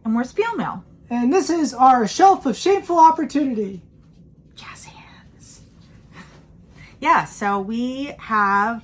And we're SpielMill. And this is our shelf of shameful opportunity. Jazz hands. Yeah, so we have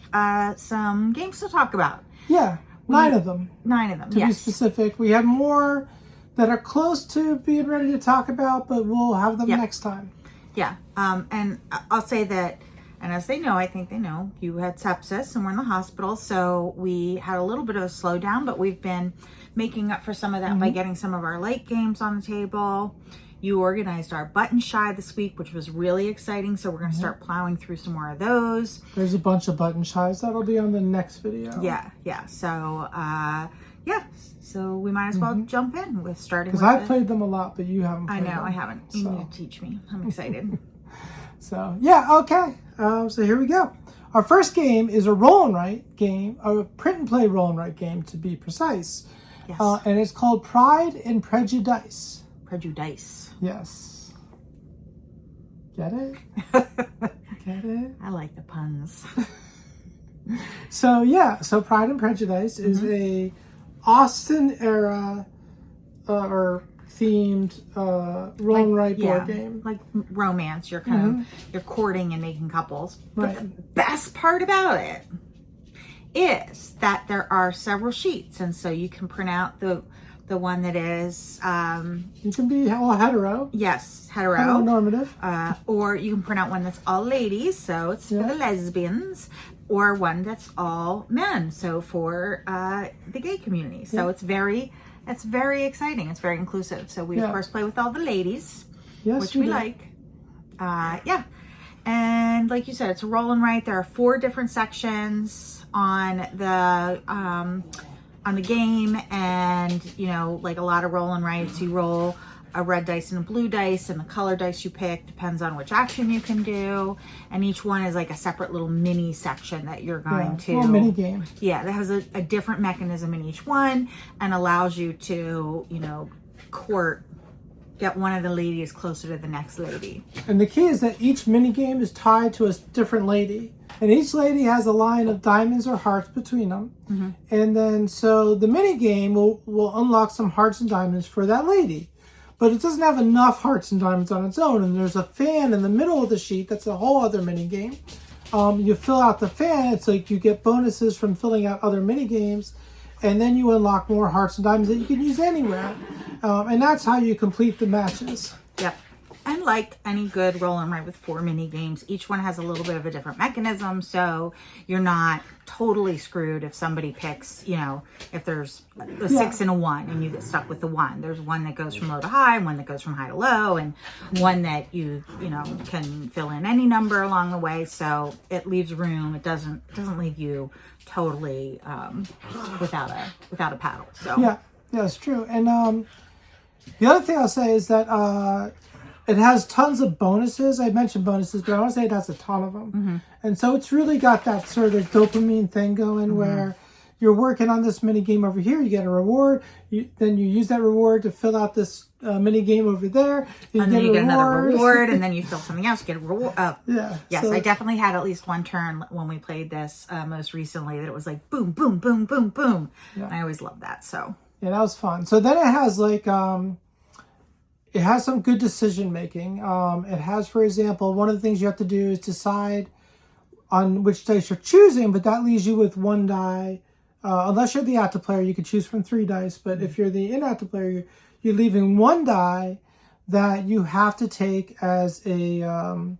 some games to talk about. Yeah, 9 of them. 9 of them, to be specific. We have more that are close to being ready to talk about, but we'll have them next time. Yeah, and I'll say that, and as they know, I think they know, you had sepsis and we're in the hospital, so we had a little bit of a slowdown, but we've been making up for some of that by getting some of our light games on the table. You organized our button shy this week, which was really exciting, so we're going to start plowing through some more of those. There's a bunch of button shies that'll be on the next video. Yeah, so so we might as well jump in with starting with I've played them a lot, but you haven't played them. I know, I haven't. You need to teach me. I'm excited. So, yeah, okay. So here we go. Our first game is a roll and write game, a print and play roll and write game to be precise. Yes. And it's called Pride and Preju-dice. Preju-dice. Yes. Get it? Get it? I like the puns. So, yeah. So Pride and Preju-dice is a Austen era or themed roll and write board game. Like romance. You're kind of, you're courting and making couples. But Right. the best part about it is that there are several sheets. And so you can print out the one that is... you can be all hetero. Yes, hetero. Heteronormative. Or you can print out one that's all ladies, so it's for the lesbians. Or one that's all men, so for the gay community. So it's very exciting. It's very inclusive. So we of course play with all the ladies, which we like. And like you said, it's a roll and write. There are 4 different sections on the game, and you know, like a lot of roll and writes, you roll a red dice and a blue dice, and the color dice you pick depends on which action you can do, and each one is like a separate little mini section that you're going to little mini game. Yeah, that has a different mechanism in each one and allows you to, you know, get one of the ladies closer to the next lady. And the key is that each mini game is tied to a different lady, and each lady has a line of diamonds or hearts between them. And then so the mini game will unlock some hearts and diamonds for that lady. But it doesn't have enough hearts and diamonds on its own. And there's a fan in the middle of the sheet. That's a whole other mini game. You fill out the fan. It's like you get bonuses from filling out other mini games. And then you unlock more hearts and diamonds that you can use anywhere. And that's how you complete the matches. Yep. And like any good roll and write with 4 mini games, each one has a little bit of a different mechanism. So you're not totally screwed if somebody picks, you know, if there's a 6 and a 1 and you get stuck with the 1. There's one that goes from low to high, one that goes from high to low, and one that you know, can fill in any number along the way. So it leaves room. It doesn't leave you totally without a paddle. So yeah, it's true. And the other thing I'll say is that it has tons of bonuses. I mentioned bonuses, but I want to say it has a ton of them. And so it's really got that sort of dopamine thing going where you're working on this mini game over here, you get a reward, then you use that reward to fill out this mini game over there. And then you get another reward, and then you fill something else, you get a reward. Yes, so, I definitely had at least one turn when we played this most recently that it was like boom, boom, boom, boom, boom. And I always love that. So yeah, that was fun. So then it has like... it has some good decision making. It has, for example, one of the things you have to do is decide on which dice you're choosing, but that leaves you with 1 die. Unless you're the active player, you can choose from 3 dice. But if you're the inactive player, you're leaving 1 die that you have to take as a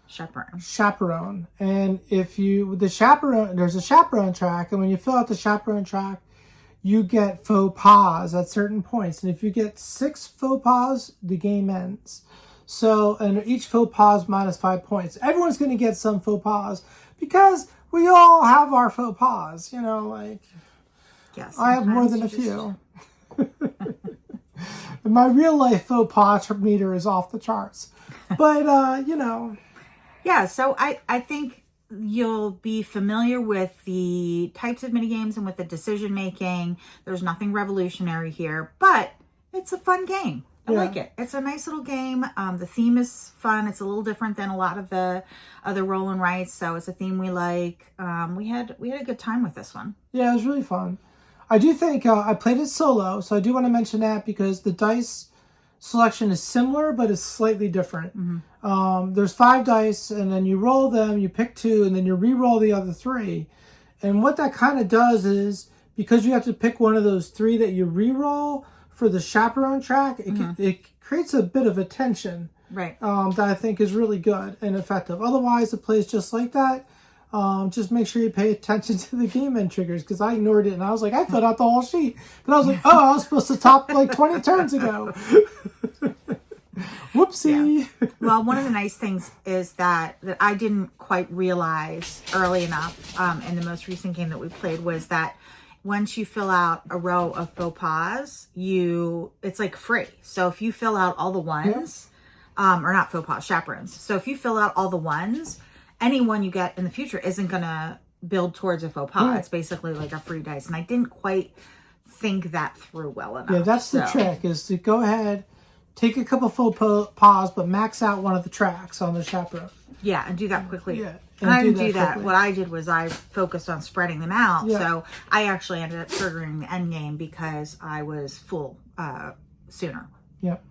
chaperone. And if there's a chaperone track, and when you fill out the chaperone track, you get faux pas at certain points. And if you get 6 faux pas, the game ends. So, and each faux pas is minus 5 points. Everyone's going to get some faux pas because we all have our faux pas, you know, like, yes, I have more than a few. My real life faux pas meter is off the charts. But, you know. Yeah, so I think you'll be familiar with the types of minigames and with the decision making. There's nothing revolutionary here, but it's a fun game. I like it. It's a nice little game. The theme is fun. It's a little different than a lot of the other roll and writes, so it's a theme we like. We had a good time with this one. Yeah, it was really fun. I do think I played it solo, so I do want to mention that because the dice selection is similar, but it's slightly different. There's 5 dice, and then you roll them, you pick 2, and then you re-roll the other 3. And what that kind of does is, because you have to pick one of those 3 that you re-roll for the chaperone track, it creates a bit of a tension. Right. That I think is really good and effective. Otherwise, it plays just like that. Just make sure you pay attention to the game end triggers, because I ignored it and I was like, I filled out the whole sheet. But I was like, oh, I was supposed to top like 20 turns ago. Whoopsie. Yeah. Well, one of the nice things is that I didn't quite realize early enough in the most recent game that we played was that once you fill out a row of faux pas, it's like free. So if you fill out all the ones, or not faux pas, chaperones. So if you fill out all the ones, any one you get in the future isn't going to build towards a faux pas. It's basically like a free dice. And I didn't quite think that through well enough. Yeah, that's the trick, is to go ahead, take a couple faux pas, but max out one of the tracks on the chaperone. Yeah, and do that quickly. Yeah. And I didn't do that. What I did was I focused on spreading them out. Yeah. So I actually ended up triggering the end game because I was full sooner. Yep.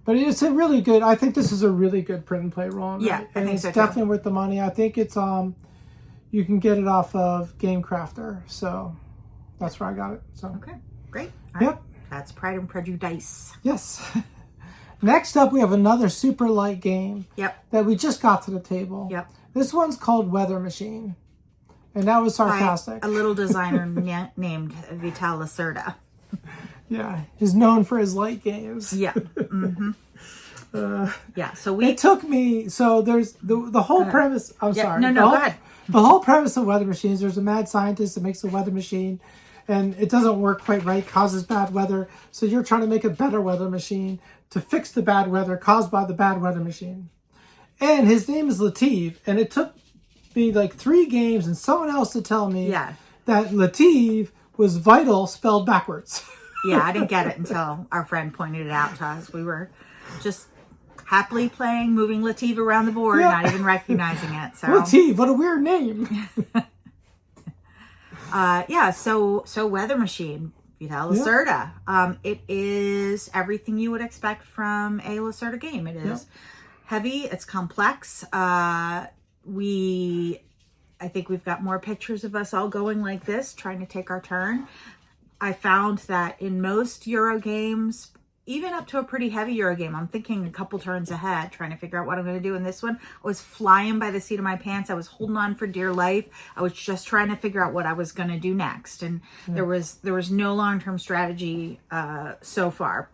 But it's a really good, I think this is a really good print and play roll. Yeah, right? And it's definitely worth the money. I think it's, you can get it off of Game Crafter. So that's where I got it. So okay, great. All right. Yep. That's Pride and Preju-dice. Yes. Next up, we have another super light game. Yep. That we just got to the table. Yep. This one's called Weather Machine. And that was sarcastic. By a little designer named Vital Lacerda. Yeah, he's known for his light games. Yeah. Mm-hmm. Yeah. So it took me. So there's the whole premise. I'm sorry. No, go ahead. The whole premise of weather machines. There's a mad scientist that makes a weather machine, and it doesn't work quite right. Causes bad weather. So you're trying to make a better weather machine to fix the bad weather caused by the bad weather machine. And his name is Latif. And it took me like 3 games and someone else to tell me that Latif was vital spelled backwards. Yeah, I didn't get it until our friend pointed it out to us. We were just happily playing, moving Latif around the board, not even recognizing it. So Latif, what a weird name. So Weather Machine, Vital Lacerda. It is everything you would expect from a Lacerda game. It is heavy, it's complex. I think we've got more pictures of us all going like this, trying to take our turn. I found that in most Euro games, even up to a pretty heavy Euro game, I'm thinking a couple turns ahead, trying to figure out what I'm going to do. In this one, I was flying by the seat of my pants. I was holding on for dear life. I was just trying to figure out what I was going to do next. And there was no long-term strategy so far.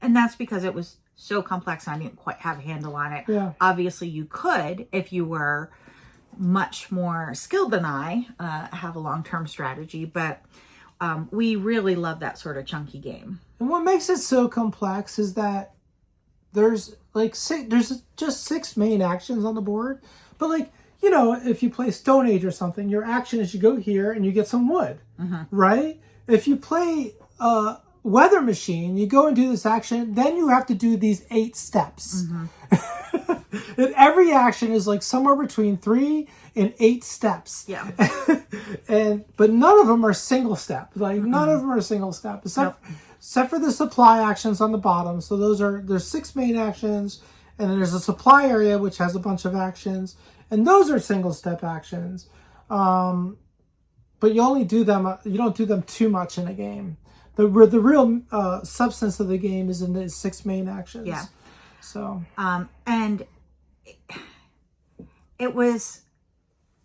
And that's because it was so complex and I didn't quite have a handle on it. Yeah. Obviously, you could, if you were much more skilled than I, have a long-term strategy. But we really love that sort of chunky game. And what makes it so complex is that there's just 6 main actions on the board. But if you play Stone Age or something, your action is you go here and you get some wood, right? If you play Weather Machine, you go and do this action, then you have to do these 8 steps. And every action is like somewhere between 3 and 8 steps. Yeah. But none of them are single step. None of them are single step, except for the supply actions on the bottom. So there's 6 main actions, and then there's a supply area which has a bunch of actions, and those are single step actions. But you only do them. You don't do them too much in a game. The real substance of the game is in the 6 main actions. Yeah. So. And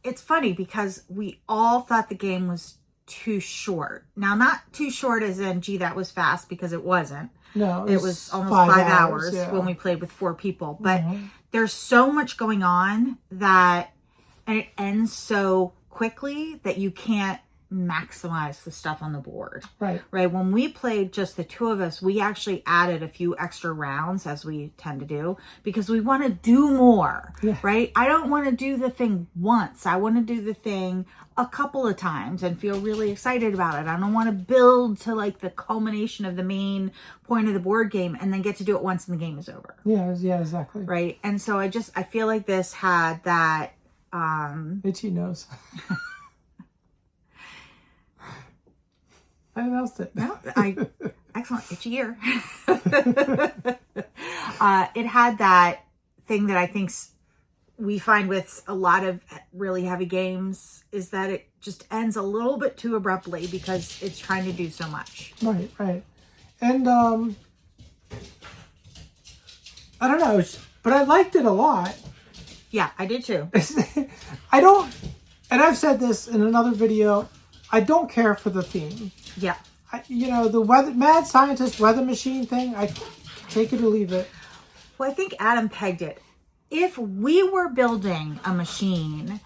it's funny because we all thought the game was too short. Now, not too short as in, gee, that was fast, because it wasn't. No, it was almost 5 hours when we played with 4 people. But there's so much going on and it ends so quickly that you can't maximize the stuff on the board. Right. When we played just the 2 of us, we actually added a few extra rounds, as we tend to do, because we want to do more. Right. I don't want to do the thing once. I want to do the thing a couple of times and feel really excited about it. I don't want to build to the culmination of the main point of the board game and then get to do it once and the game is over. Yeah, exactly. Right. And so I feel like this had that itchy nose. I announced it. No, excellent. Itchy ear. It had that thing that I think we find with a lot of really heavy games is that it just ends a little bit too abruptly because it's trying to do so much. Right, right. And I don't know, but I liked it a lot. Yeah, I did too. I don't, and I've said this in another video, I don't care for the theme. Yeah. The mad scientist weather machine thing, I take it or leave it. Well, I think Adam pegged it. If we were building a machine,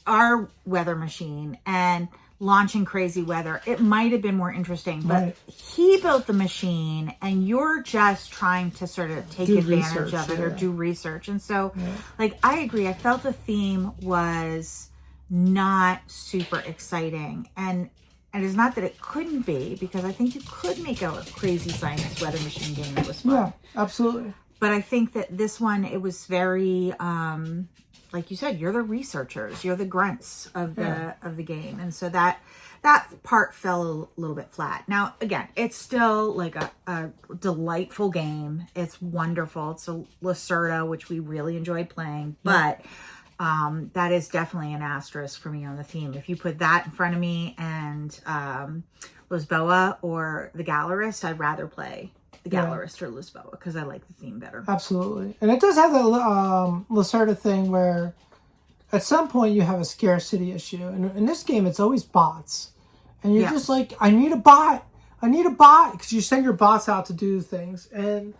our weather machine, and launching crazy weather, it might have been more interesting. But right. He built the machine, and you're just trying to sort of take advantage of it or do research. And so, I agree. I felt the theme was not super exciting. And it's not that it couldn't be, because I think you could make a crazy science weather machine game that was fun. Yeah, absolutely. But I think that this one, it was very, like you said, you're the researchers, you're the grunts of the game, and so that part fell a little bit flat. Now, again, it's still like a delightful game. It's wonderful. It's a Lacerda, which we really enjoyed playing, but that is definitely an asterisk for me on the theme. If you put that in front of me and Lisboa or the Gallerist, I'd rather play the Gallerist or Lisboa because I like the theme better. Absolutely. And it does have that Lacerda thing where at some point you have a scarcity issue. And in this game, it's always bots. And you're just like, I need a bot. I need a bot. Because you send your bots out to do things. And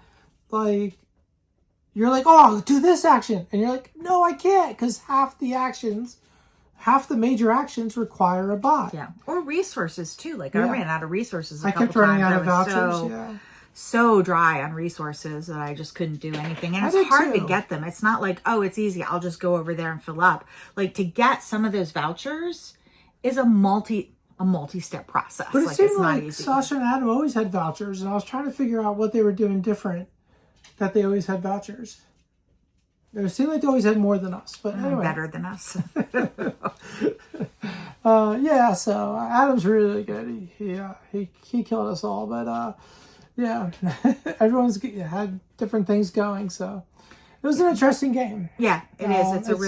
you're like, oh, do this action. And you're like, no, I can't. Because half the major actions require a bot. Yeah. Or resources too. I ran out of resources a couple times. I kept running out of vouchers, so dry on resources that I just couldn't do anything. And it's hard to get them. It's not like, oh, it's easy, I'll just go over there and fill up. To get some of those vouchers is a multi-step process. But it seemed it's not easy. Sasha and Adam always had vouchers, and I was trying to figure out what they were doing different, that they always had vouchers. It seemed like they always had more than us, but anyway. Better than us. So Adam's really good. He killed us all, but everyone's had different things going, so it was an interesting game. Yeah, it is. It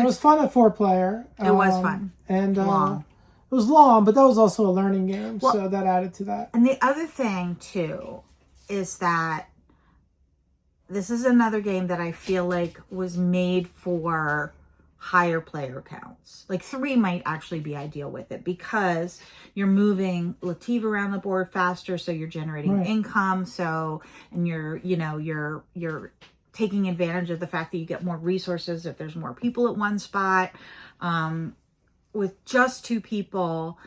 was fun at 4-player. It was fun. And long. It was long, but that was also a learning game, so that added to that. And the other thing, too, is that this is another game that I feel like was made for higher player counts. 3 might actually be ideal with it because you're moving Latif around the board faster, so you're generating income. And you're taking advantage of the fact that you get more resources if there's more people at one spot. With just 2 people,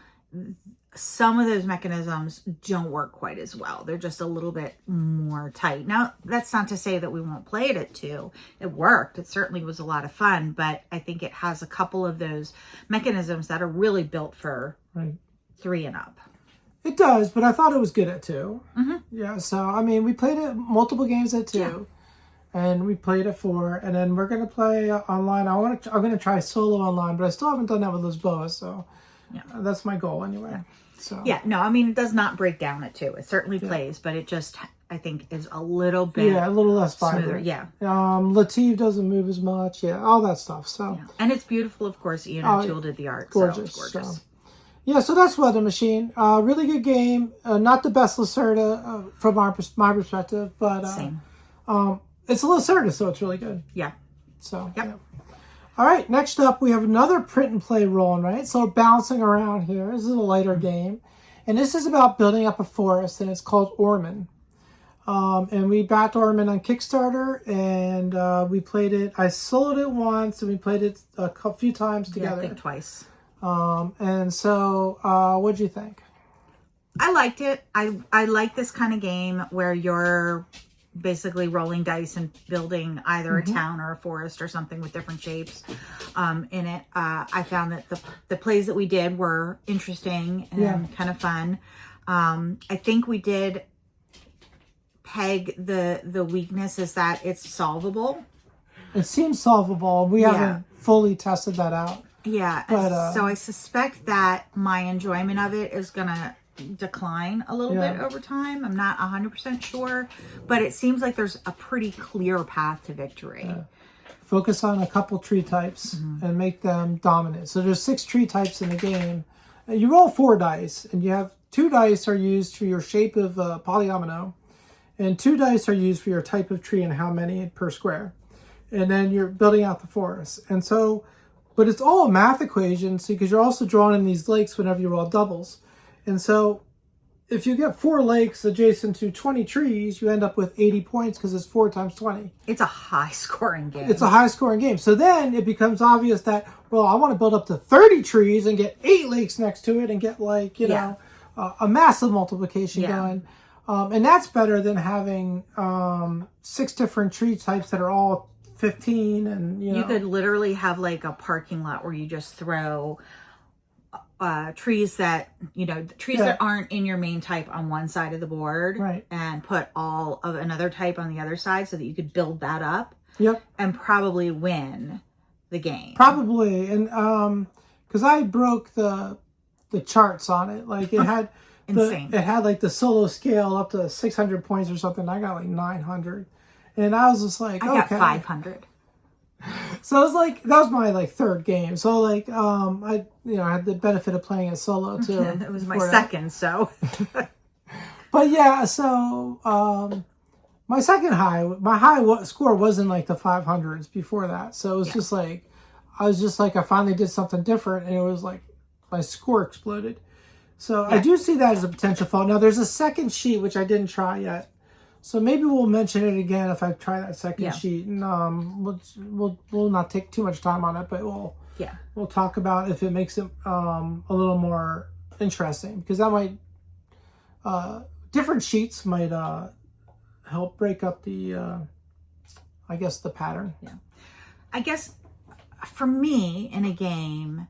some of those mechanisms don't work quite as well. They're just a little bit more tight. Now, that's not to say that we won't play it at 2. It worked. It certainly was a lot of fun, but I think it has a couple of those mechanisms that are really built for 3 and up. It does, but I thought it was good at 2. Mm-hmm. Yeah, so, we played it multiple games at 2. Yeah. And we played at 4, and then we're going to play online. I'm going to try solo online, but I still haven't done that with Lisboa, so that's my goal anyway. Yeah. So it does not break down at 2. It certainly plays, but it just, I think, is a little bit a little less smoother. vibrant. Yeah. Latif doesn't move as much. Yeah, all that stuff. So and it's beautiful, of course. Ian O'Toole did the art. Gorgeous. So it's gorgeous. So that's Weather Machine. Really good game. Not the best Lacerda from my perspective, but same. It's a Lacerda, so it's really good. Yeah. So All right, next up we have another print and play rolling, right? So we're bouncing around here. This is a lighter game. And this is about building up a forest, and it's called Orman. And we backed Orman on Kickstarter, and we played it. I sold it once, and we played it a few times together. I think twice. And so, what'd you think? I liked it. I like this kind of game where you're basically rolling dice and building either a town or a forest or something with different shapes in it. I found that the plays that we did were interesting and kind of fun. I think we did peg the weakness is that it's solvable. It seems solvable. We haven't fully tested that out. Yeah, But so I suspect that my enjoyment of it is gonna decline a little bit over time. I'm not 100% sure, but it seems like there's a pretty clear path to victory. Focus on a couple tree types and make them dominant. So there's 6 tree types in the game. You roll 4 dice, and you have 2 dice are used for your shape of polyomino, and 2 dice are used for your type of tree and how many per square. And then you're building out the forest. And so, but it's all a math equation, so because you're also drawing in these lakes whenever you roll doubles. And so if you get 4 lakes adjacent to 20 trees, you end up with 80 points because it's 4 times 20. It's a high scoring game. It's a high scoring game. So then it becomes obvious that, well, I want to build up to 30 trees and get 8 lakes next to it and get like, you know, a massive multiplication going. And that's better than having 6 different tree types that are all 15. And, you know. You could literally have like a parking lot where you just throw trees that, you know, trees that aren't in your main type on one side of the board, and put all of another type on the other side so that you could build that up and probably win the game. Probably. And because I broke the charts on it. Like it had insane. It had like the solo scale up to 600 points or something. I got like 900. And I was just like, I got 500. So it was like, that was my like 3rd game. So like, I had the benefit of playing it solo too. It was my second, so. But yeah, so my second high score wasn't like the 500s before that. So it was just like, I finally did something different, and it was like my score exploded. So I do see that as a potential fault. Now there's a second sheet which I didn't try yet. So maybe we'll mention it again if I try that second sheet. And we'll not take too much time on it, but we'll talk about if it makes it a little more interesting, because that might different sheets might help break up the I guess the pattern. Yeah, I guess for me in a game,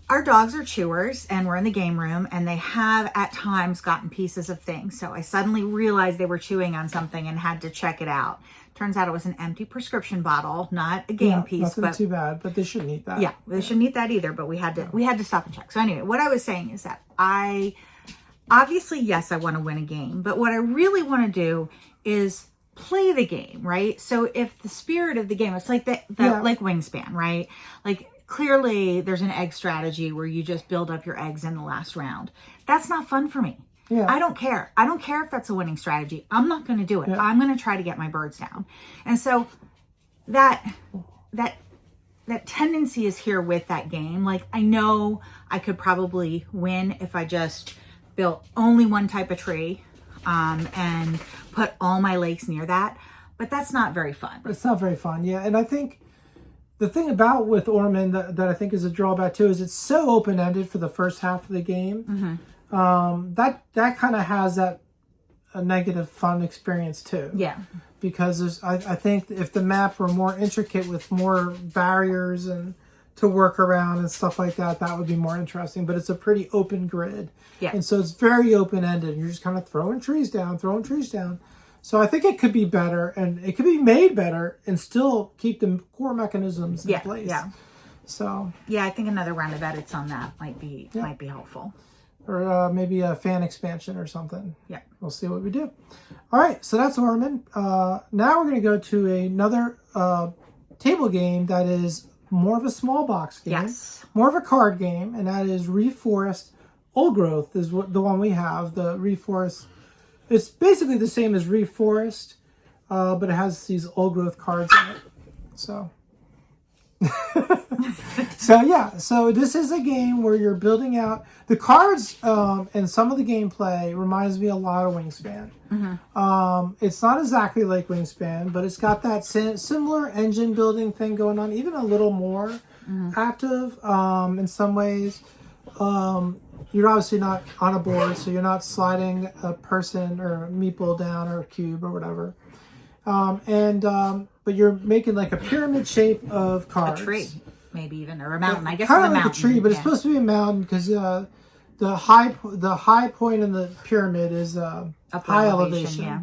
our dogs are chewers, and we're in the game room, and they have at times gotten pieces of things. So I suddenly realized they were chewing on something and had to check it out. Turns out it was an empty prescription bottle, not a game piece. Nothing too bad, but they shouldn't eat that. Yeah, they shouldn't eat that either, but we had to stop and check. So anyway, what I was saying is that I want to win a game, but what I really want to do is play the game, right? So if the spirit of the game, it's like like Wingspan, right? Like, clearly there's an egg strategy where you just build up your eggs in the last round. That's not fun for me. Yeah. I don't care. I don't care if that's a winning strategy. I'm not going to do it. Yeah. I'm going to try to get my birds down. And so that tendency is here with that game. Like, I know I could probably win if I just built only one type of tree and put all my lakes near that. But that's not very fun. It's not very fun. Yeah. And I think the thing about with Orman that I think is a drawback too is it's so open-ended for the first half of the game. That kind of has a negative fun experience too. Yeah. Because I think if the map were more intricate with more barriers and to work around and stuff like that, that would be more interesting. But it's a pretty open grid. Yeah. And so it's very open-ended. You're just kind of throwing trees down. So I think it could be better, and it could be made better and still keep the core mechanisms in place. Yeah. So. Yeah, I think another round of edits on that might be helpful. Or maybe a fan expansion or something. Yeah. We'll see what we do. All right, so that's Orman. Now we're going to go to another table game that is more of a small box game. Yes. More of a card game, and that is Reforest Old Growth is the one we have. The Reforest. It's basically the same as Reforest, but it has these old growth cards in it. So, so this is a game where you're building out the cards, and some of the gameplay reminds me a lot of Wingspan. It's not exactly like Wingspan, but it's got that similar engine building thing going on, even a little more active in some ways. You're obviously not on a board, so you're not sliding a person or a meeple down or a cube or whatever. But you're making like a pyramid shape of cards. A tree, maybe even, or a mountain. I guess kind it's of a like mountain. A tree, but it's supposed to be a mountain because the high point in the pyramid is high elevation. Yeah.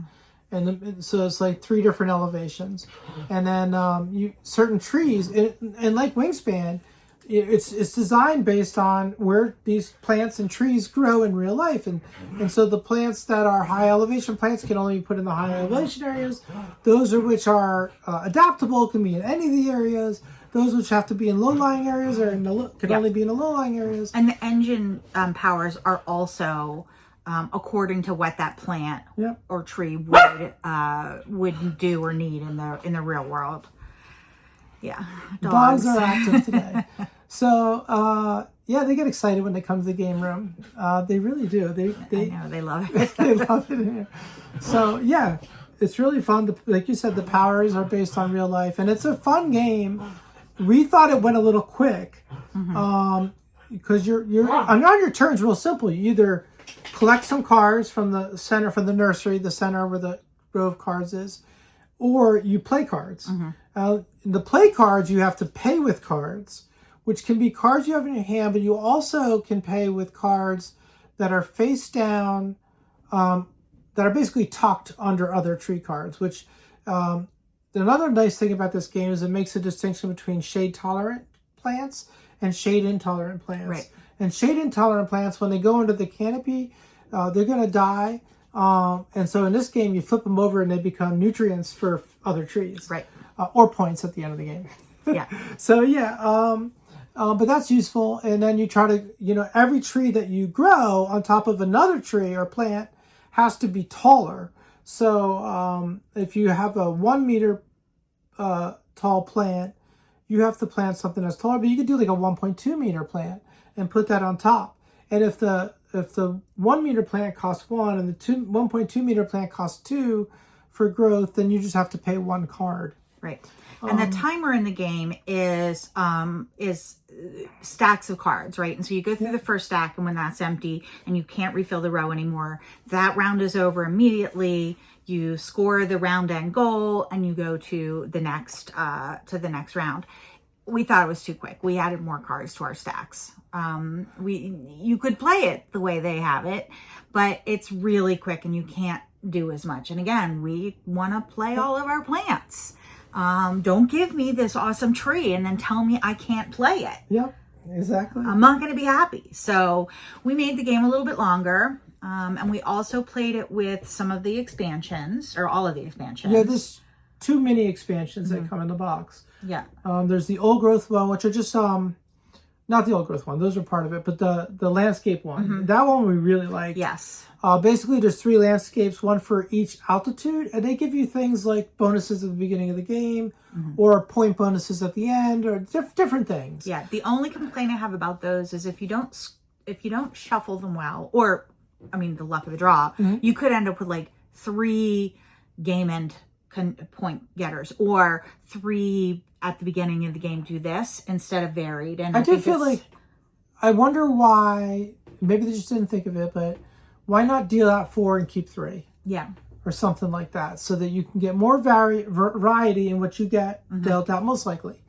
And so it's like 3 different elevations, and then certain trees, and like Wingspan, it's designed based on where these plants and trees grow in real life, and so the plants that are high elevation plants can only be put in the high elevation areas. Those which are adaptable can be in any of the areas. Those which have to be in low-lying areas or can only be in the low-lying areas. And the engine powers are also according to what that plant or tree would do or need in the real world. Yeah, dogs are active today. So they get excited when they come to the game room. They really do. They I know, they love it. They love it in here. So yeah, it's really fun. Like you said, the powers are based on real life, and it's a fun game. We thought it went a little quick because you're on your turns. Real simple. You either collect some cards from the center, from the nursery, the center where the row of cards is, or you play cards. The play cards, you have to pay with cards, which can be cards you have in your hand, but you also can pay with cards that are face down, that are basically tucked under other tree cards, which another nice thing about this game is it makes a distinction between shade-tolerant plants and shade-intolerant plants. Right. And shade-intolerant plants, when they go into the canopy, they're going to die. And so in this game, you flip them over and they become nutrients for other trees. Right. Or points at the end of the game. Yeah. So but that's useful. And then you try to, every tree that you grow on top of another tree or plant has to be taller. So if you have a 1 meter tall plant, you have to plant something that's taller, but you could do like a 1.2 meter plant and put that on top. And if the 1 meter plant costs 1 and the 1.2 meter plant costs 2 for growth, then you just have to pay 1 card. Right. And the timer in the game is stacks of cards, right? And so you go through the first stack, and when that's empty and you can't refill the row anymore, that round is over immediately. You score the round end goal and you go to the next round. We thought it was too quick. We added more cards to our stacks. You could play it the way they have it, but it's really quick and you can't do as much. And again, we want to play all of our plants. Don't give me this awesome tree and then tell me I can't play it. Yep, exactly. I'm not going to be happy. So we made the game a little bit longer. And we also played it with some of the expansions, or all of the expansions. Yeah, there's 2 mini expansions that come in the box. Yeah. There's the old growth one, which are just not the old growth one, those are part of it, but the landscape one. That one we really like. Yes. Basically there's 3 landscapes, one for each altitude, and they give you things like bonuses at the beginning of the game, or point bonuses at the end, or different things. Yeah. The only complaint I have about those is if you don't shuffle them well, or the luck of the draw, you could end up with like 3 game end point getters, or 3 at the beginning of the game do this instead of varied. And I feel like, I wonder why, maybe they just didn't think of it, but why not deal out 4 and keep 3? Yeah. Or something like that, so that you can get more variety in what you get dealt out, most likely.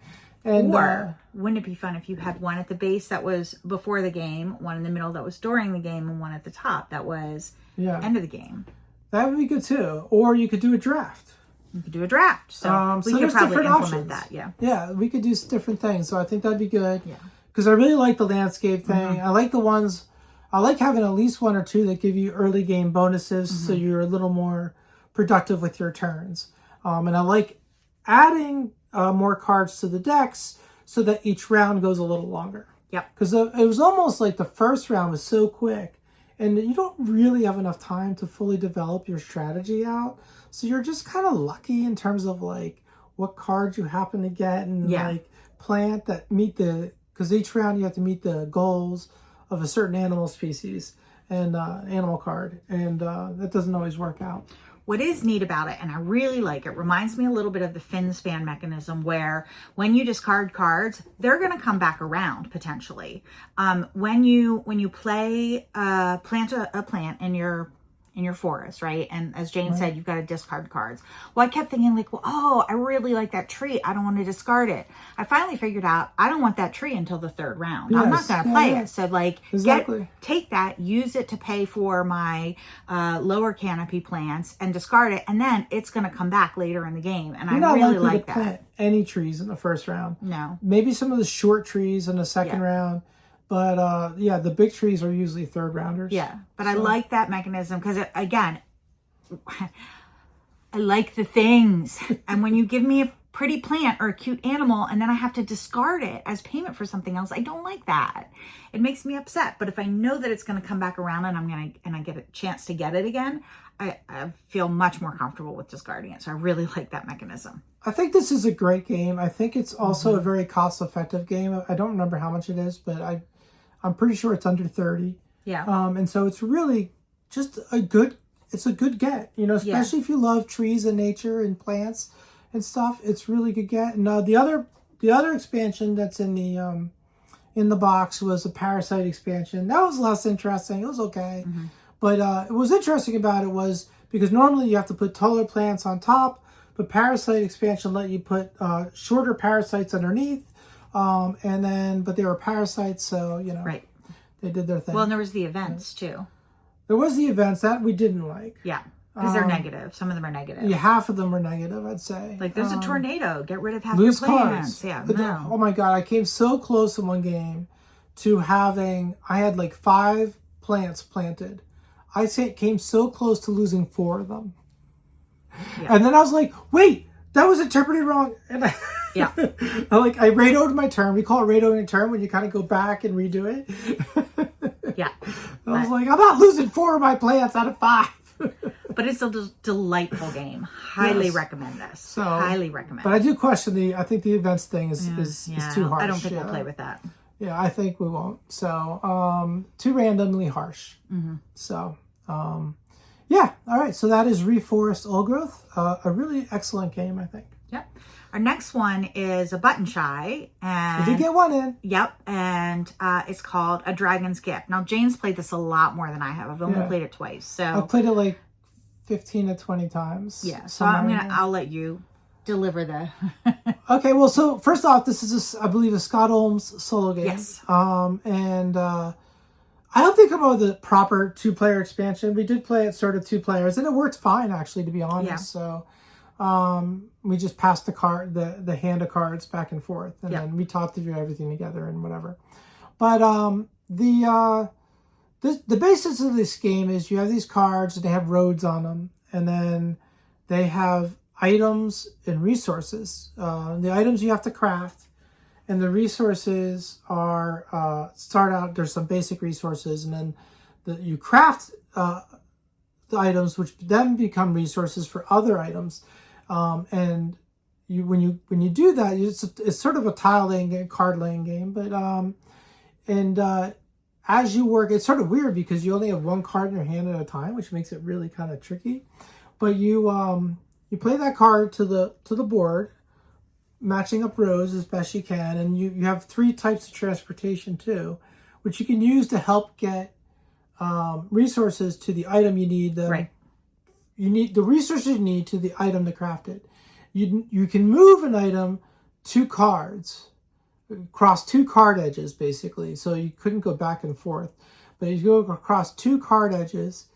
And, or wouldn't it be fun if you had one at the base that was before the game, one in the middle that was during the game, and one at the top that was end of the game? That would be good too. Or you could do a draft. You could do a draft. So we could probably implement that. Yeah. Yeah, we could do different things. So I think that'd be good. Yeah. Because I really like the landscape thing. I like the ones, I like having at least 1 or 2 that give you early game bonuses, so you're a little more productive with your turns. And I like adding more cards to the decks so that each round goes a little longer. Yep. Because it was almost like the first round was so quick, and you don't really have enough time to fully develop your strategy out. So you're just kind of lucky in terms of like what cards you happen to get and like plant that meet because each round you have to meet the goals of a certain animal species and animal card, and that doesn't always work out. What is neat about it, and I really like it, reminds me a little bit of the fin span mechanism, where when you discard cards, they're going to come back around potentially. When you play plant a plant in your in your forest, right? And as Jane said, you've got to discard cards. Well, I kept thinking like, well, oh, I really like that tree. I don't want to discard it. I finally figured out I don't want that tree until the third round. I'm not going to play it. So like, take that, use it to pay for my lower canopy plants and discard it. And then it's going to come back later in the game. And I really like that. Plant any trees in the first round. No. Maybe some of the short trees in the second round. But yeah, the big trees are usually third rounders. Yeah, but I like that mechanism because, again, I like the things. And when you give me a pretty plant or a cute animal and then I have to discard it as payment for something else, I don't like that. It makes me upset. But if I know that it's going to come back around and I get a chance to get it again, I feel much more comfortable with discarding it. So I really like that mechanism. I think this is a great game. I think it's also a very cost-effective game. I don't remember how much it is, but I'm pretty sure it's under 30. Yeah. And so it's really just a good get, you know, especially if you love trees and nature and plants and stuff. It's really good get. And the other expansion that's in the box was a Parasite expansion. That was less interesting. It was okay. But what was interesting about it was because normally you have to put taller plants on top, but Parasite expansion let you put shorter parasites underneath. But they were parasites, so, you know, they did their thing. Well, and there was the events, too. There was the events that we didn't like. Yeah, because they're negative. Some of them are negative. Yeah, half of them were negative, I'd say. Like, there's a tornado. Get rid of half your plants. Cards. Yeah, no. Oh, my God. I came so close in one game to I had like 5 plants planted. I came so close to losing 4 of them. Yeah. And then I was like, wait, that was interpreted wrong. And I radioed my turn. We call it radioing a turn when you kind of go back and redo it. Yeah. I was like, I'm not losing 4 of my plants out of 5. But it's a delightful game. Highly recommend this. So, highly recommend. But I do question I think the events thing is too harsh. I don't think we'll play with that. Yeah, I think we won't. So, too randomly harsh. So, yeah. All right. So that is Reforest Old Growth. A really excellent game, I think. Yep. Our next one is a button shy. And we did get one in. Yep. And it's called A Dragon's Gift. Now, Jane's played this a lot more than I have. I've only played it twice. So I've played it like 15 to 20 times. Yeah. So I'll let you deliver the... Okay. Well, so first off, this is, I believe, a Scott Holmes solo game. Yes. I don't think about the proper 2-player expansion. We did play it sort of 2 players, and it worked fine, actually, to be honest. Yeah. So we just passed the hand of cards back and forth, and then we talked through everything together and whatever. But the basis of this game is you have these cards, and they have roads on them, and then they have items and resources. The items you have to craft. And the resources are, start out, there's some basic resources, and then you craft the items, which then become resources for other items. And when you do that, it's sort of a tile laying game, card laying game. But as you work, it's sort of weird because you only have 1 card in your hand at a time, which makes it really kind of tricky. But you play that card to the board, matching up rows as best you can, and you have 3 types of transportation too, which you can use to help get resources to the item you need. You need the resources you need to the item to craft it. You can move an item 2 cards, across 2 card edges basically, so you couldn't go back and forth. But you go across 2 card edges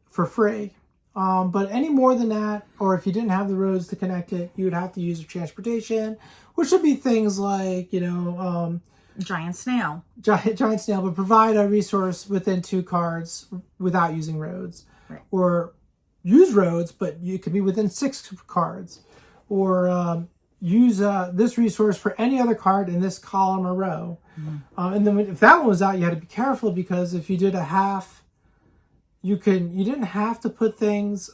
for free. But any more than that, or if you didn't have the roads to connect it, you would have to use your transportation, which would be things like, giant snail. Giant snail would provide a resource within 2 cards without using roads. Right. Or use roads, but you could be within 6 cards. Or use this resource for any other card in this column or row. And then if that one was out, you had to be careful, because if you did a half, you didn't have to put things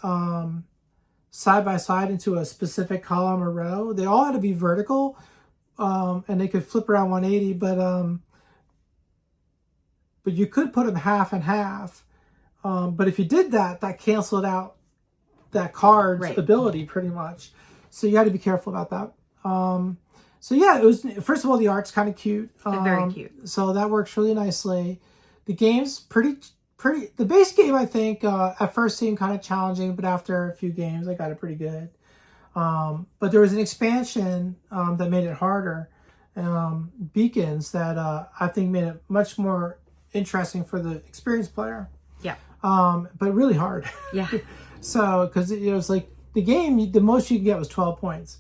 side by side into a specific column or row. They all had to be vertical, and they could flip around 180. But you could put them half and half. But if you did that, that canceled out that card's ability pretty much. So you had to be careful about that. So yeah, it was, first of all, the art's kind of cute. Very cute. So that works really nicely. The game's pretty The base game, I think, at first seemed kind of challenging, but after a few games, I got it pretty good. But there was an expansion that made it harder, beacons, that I think made it much more interesting for the experienced player. Yeah. But really hard. Yeah. So, because it was like the game, the most you could get was 12 points.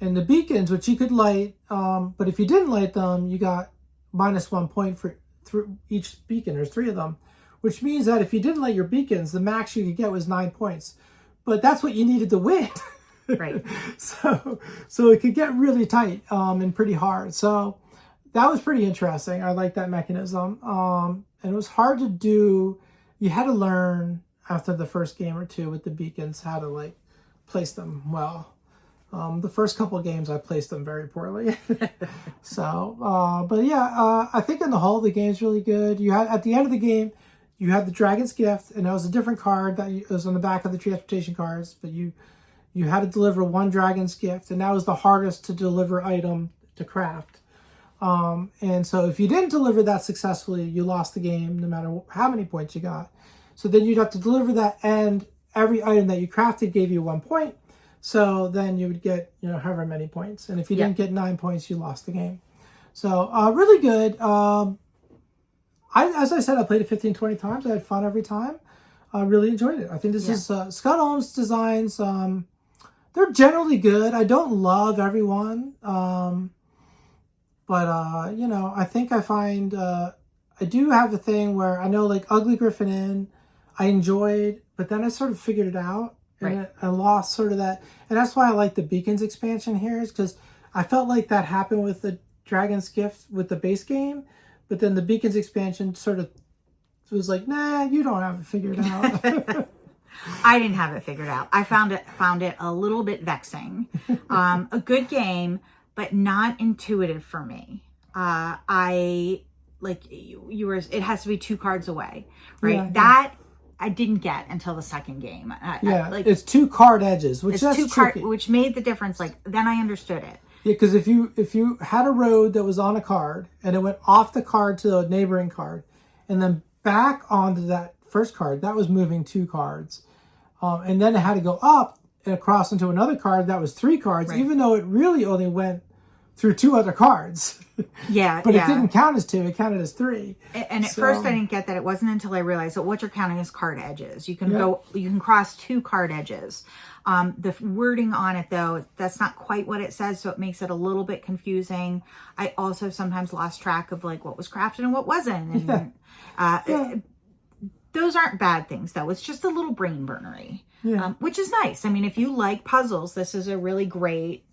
And the beacons, which you could light, but if you didn't light them, you got -1 point for each beacon. There's 3 of them, which means that if you didn't light your beacons, the max you could get was 9 points. But that's what you needed to win. Right. So it could get really tight and pretty hard. So that was pretty interesting. I like that mechanism. And it was hard to do. You had to learn after the first game or two with the beacons how to like place them well. The first couple of games I placed them very poorly. But yeah, I think on the whole the game's really good. You had at the end of the game, you had the Dragon's Gift, and that was a different card that was on the back of the transportation cards. But you had to deliver 1 Dragon's Gift, and that was the hardest to deliver item to craft. And so if you didn't deliver that successfully, you lost the game no matter how many points you got. So then you'd have to deliver that, and every item that you crafted gave you 1 point. So then you would get, however many points. And if you didn't get 9 points, you lost the game. So really good. As I said, I played it 15, 20 times. I had fun every time. I really enjoyed it. I think this is Scott Holmes' designs. They're generally good. I don't love everyone. But I think I find I do have a thing where I know like Ugly Griffin Inn, I enjoyed, but then I sort of figured it out. And I lost sort of that. And that's why I like the Beacons expansion here, is because I felt like that happened with the Dragon's Gift with the base game. But then the Beacons expansion sort of was like, nah, you don't have it figured out. I didn't have it figured out. I found it a little bit vexing. A good game, but not intuitive for me. I like you were. It has to be 2 cards away, right? Yeah, that I didn't get until the second game. It's 2 card edges, which that's tricky. Which made the difference. Like then I understood it. Yeah, because if you had a road that was on a card and it went off the card to a neighboring card, and then back onto that first card, that was moving 2 cards, and then it had to go up and across into another card that was 3 cards, even though it really only went through 2 other cards. Yeah, but it didn't count as 2; it counted as 3. And at first, I didn't get that. It wasn't until I realized that what you're counting is card edges. You can you can cross 2 card edges. The wording on it, though, that's not quite what it says, so it makes it a little bit confusing. I also sometimes lost track of like what was crafted and what wasn't. And those aren't bad things, though. It's just a little brain burnery, which is nice. I mean, if you like puzzles, this is a really great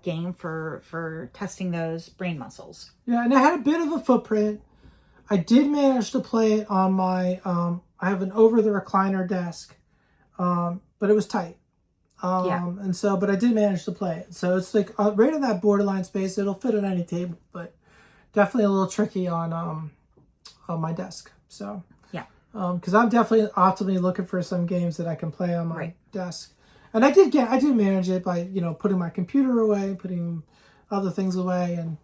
game for testing those brain muscles. Yeah, and it had a bit of a footprint. I did manage to play it on my I have an over the recliner desk, but it was tight. And so, but I did manage to play it. So it's like right in that borderline space. It'll fit on any table, but definitely a little tricky on my desk. So because I'm definitely optimally looking for some games that I can play on my desk. And I did manage it by, putting my computer away, putting other things away, and,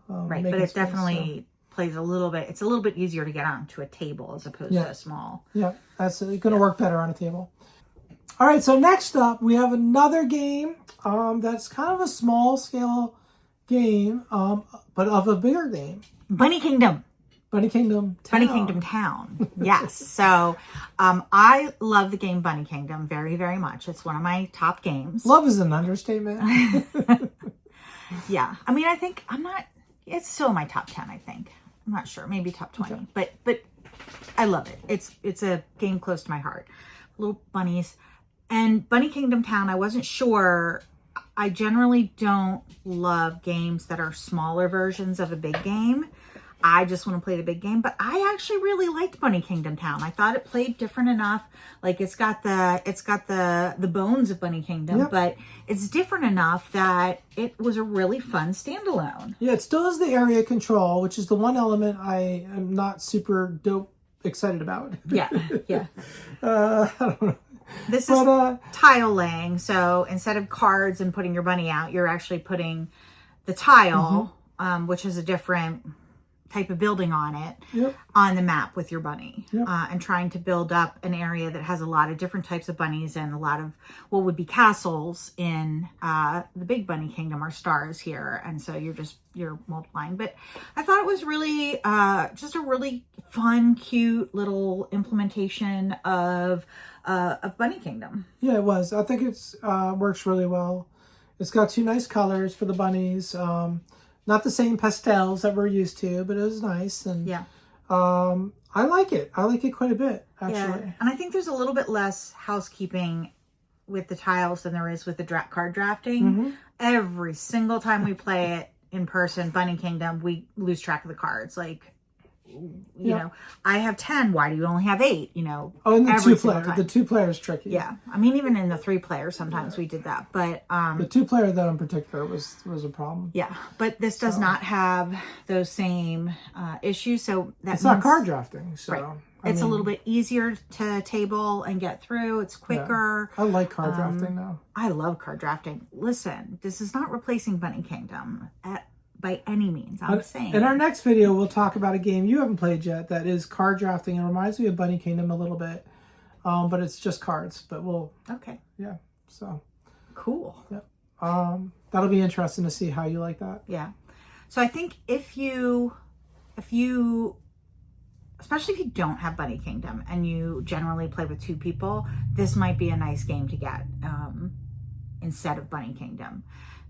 but it definitely plays a little bit, it's a little bit easier to get onto a table as opposed to a small. Yeah, that's going to work better on a table. All right, so next up, we have another game that's kind of a small scale game, but of a bigger game. Bunny Kingdom. Bunny Kingdom Town. Bunny Kingdom Town. Yes. So I love the game Bunny Kingdom very, very much. It's one of my top games. Love is an understatement. Yeah. I mean, I think it's still my top 10, I think. I'm not sure. Maybe top 20. Okay. But I love it. It's a game close to my heart. Little bunnies. And Bunny Kingdom Town, I wasn't sure. I generally don't love games that are smaller versions of a big game. I just want to play the big game, but I actually really liked Bunny Kingdom Town. I thought it played different enough. Like it's got the bones of Bunny Kingdom, but it's different enough that it was a really fun standalone. Yeah, it still has the area control, which is the one element I am not super excited about. Yeah. I don't know. This is tile laying, so instead of cards and putting your bunny out, you're actually putting the tile, which is a different type of building on it Yep. on the map with your bunny. Yep. And trying to build up an area that has a lot of different types of bunnies and a lot of what would be castles in the big bunny kingdom, or stars here. And so you're multiplying. But I thought it was really just a really fun, cute little implementation of Bunny Kingdom. Yeah, it was. I think it's works really well. It's got 2 nice colors for the bunnies. Not the same pastels that we're used to, but it was nice. And yeah, I like it. I like it quite a bit, actually. Yeah. And I think there's a little bit less housekeeping with the tiles than there is with the card drafting. Mm-hmm. Every single time we play it in person, Bunny Kingdom, we lose track of the cards. Like, you know, I have 10. Why do you only have 8? You know, Oh, and the every 2 single player. time. The 2 player is tricky. Yeah. I mean, even in the 3 player, sometimes we did that. But The 2 player, though, in particular, was a problem. yeah, but this does not have those same issues. So It's not card drafting, so right. It's a little bit easier to table and get through. It's quicker. I like card drafting, though. I love card drafting. Listen, this is not replacing Bunny Kingdom by any means. I'm saying. In our next video, we'll talk about a game you haven't played yet that is card drafting. It reminds me of Bunny Kingdom a little bit, but it's just cards. But Okay. Yeah. So. Cool. Yeah. That'll be interesting to see how you like that. Yeah. So I think if you, especially if you don't have Bunny Kingdom and you generally play with 2 people, this might be a nice game to get instead of Bunny Kingdom.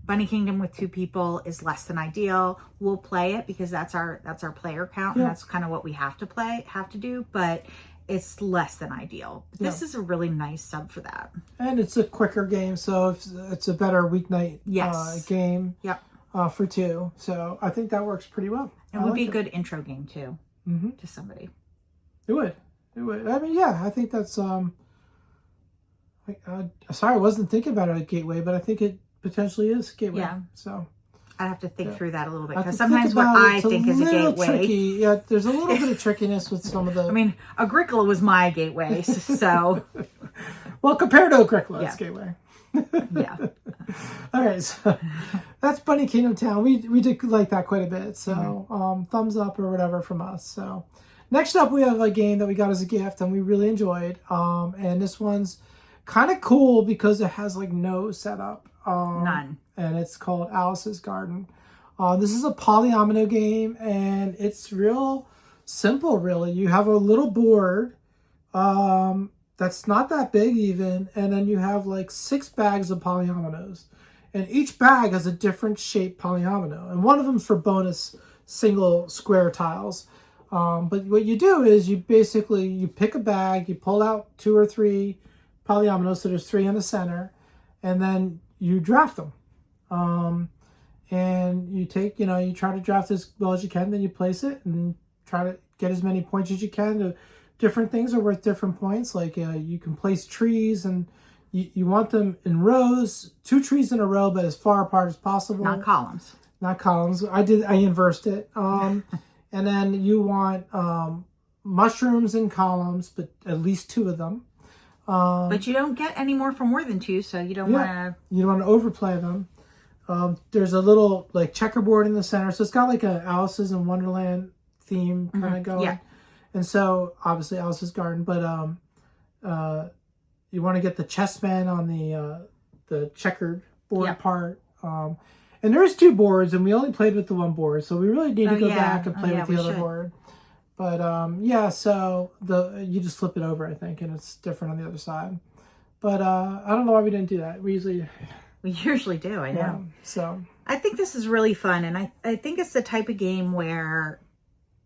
Bunny Kingdom with 2 people is less than ideal. We'll play it because that's our player count, and that's kind of what we have to do, but it's less than ideal. But this is a really nice sub for that. And it's a quicker game, so it's a better weeknight game for 2. So I think that works pretty well. It would be a good intro game too to somebody. It would. I mean, yeah, I think that's sorry, I wasn't thinking about it at Gateway, but I think it potentially is Gateway. Yeah. So I'd have to think through that a little bit, I because have to sometimes what I think is a gateway. Tricky. Yeah, there's a little bit of trickiness with some of the. I mean, Agricola was my gateway, so. Well, compared to Agricola, it's Gateway. Yeah. All right, so that's Bunny Kingdom Town. We did like that quite a bit. So thumbs up or whatever from us. So next up, we have a game that we got as a gift and we really enjoyed. And this one's kind of cool because it has like no setup. None. And it's called Alice's Garden. This is a polyomino game, and it's real simple, really. You have a little board that's not that big even, and then you have like 6 bags of polyominoes. And each bag has a different shaped polyomino, and one of them's for bonus single square tiles. But what you do is you pick a bag, you pull out 2 or 3 polyominoes, so there's 3 in the center, and then you draft them. And you take, you try to draft as well as you can, then you place it and try to get as many points as you can. Different things are worth different points. Like you can place trees, and you want them in rows, 2 trees in a row, but as far apart as possible. Not columns. Not columns. I inversed it. And then you want mushrooms in columns, but at least 2 of them. But you don't get any more for more than 2, so you don't want to. You don't want to overplay them. There's a little like checkerboard in the center, so it's got like a Alice's in Wonderland theme kind of going. Yeah. And so obviously Alice's Garden, but you want to get the chessmen on the checkered board part. And there's 2 boards, and we only played with the 1 board, so we really need to go back and play with the other board. But so you just flip it over, I think, and it's different on the other side. But I don't know why we didn't do that. We usually do, I know. Yeah, so I think this is really fun, and I think it's the type of game where